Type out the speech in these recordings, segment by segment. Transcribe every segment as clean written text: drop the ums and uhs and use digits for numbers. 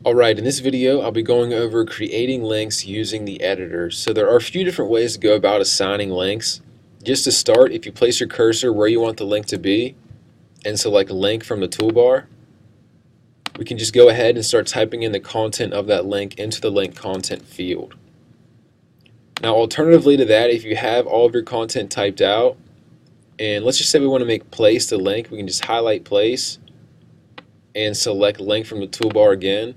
Alright, in this video I'll be going over creating links using the editor. So there are a few different ways to go about assigning links. Just to start, if you place your cursor where you want the link to be and select link from the toolbar, we can just go ahead and start typing in the content of that link into the link content field. Now alternatively to that, if you have all of your content typed out, and let's just say we want to make place the link, we can just highlight place and select link from the toolbar again,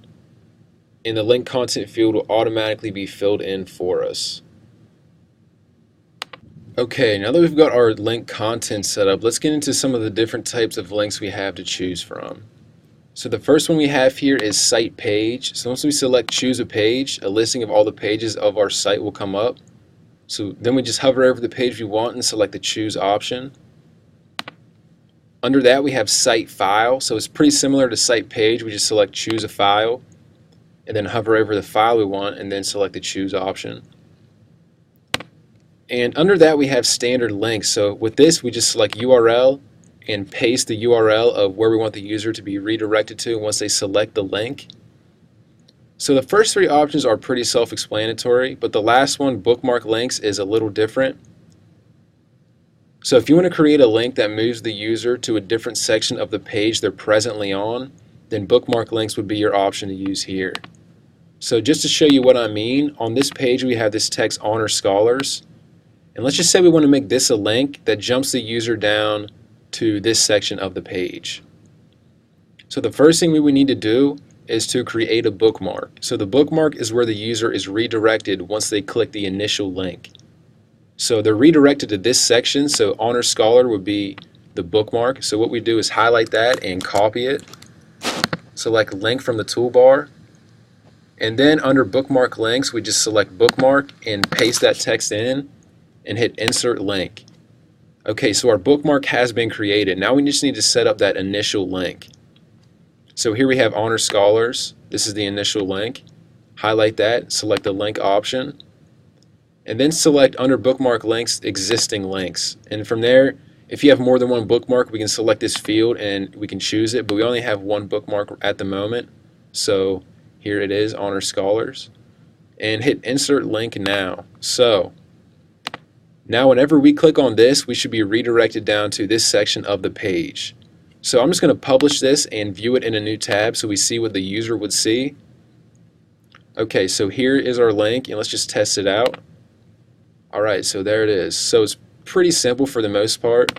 and the link content field will automatically be filled in for us. Okay, now that we've got our link content set up, let's get into some of the different types of links we have to choose from. So the first one we have here is site page. So once we select choose a page, a listing of all the pages of our site will come up. So then we just hover over the page we want and select the choose option. Under that we have site file. So it's pretty similar to site page. We just select choose a file and then hover over the file we want and then select the choose option. And under that we have standard links. So with this we just select URL and paste the URL of where we want the user to be redirected to once they select the link. So the first three options are pretty self-explanatory, but the last one, bookmark links, is a little different. So if you want to create a link that moves the user to a different section of the page they're presently on, then bookmark links would be your option to use here. So just to show you what I mean, on this page we have this text Honor Scholars, and let's just say we want to make this a link that jumps the user down to this section of the page. So the first thing we would need to do is to create a bookmark. So the bookmark is where the user is redirected once they click the initial link. So they're redirected to this section, so Honor Scholar would be the bookmark. So what we do is highlight that and copy it, select link from the toolbar, and then under bookmark links we just select bookmark and paste that text in and hit insert link. Okay, so our bookmark has been created. Now we just need to set up that initial link. So here we have Honor Scholars. This is the initial link. Highlight that, select the link option, and then select under bookmark links existing links. And from there, if you have more than one bookmark, we can select this field and we can choose it, but we only have one bookmark at the moment. So here it is, Honor Scholars, and hit insert link now. So now whenever we click on this, we should be redirected down to this section of the page. So I'm just going to publish this and view it in a new tab so we see what the user would see. Okay, so here is our link, and let's just test it out. Alright, so there it is. So it's pretty simple for the most part.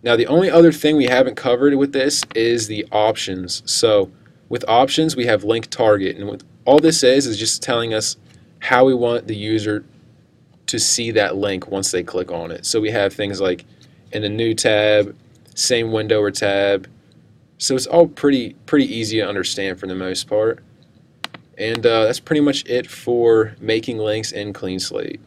Now the only other thing we haven't covered with this is the options. So with options we have link target, and what all this is just telling us how we want the user to see that link once they click on it. So we have things like in a new tab, same window or tab. So it's all pretty easy to understand for the most part. And that's pretty much it for making links in CleanSlate.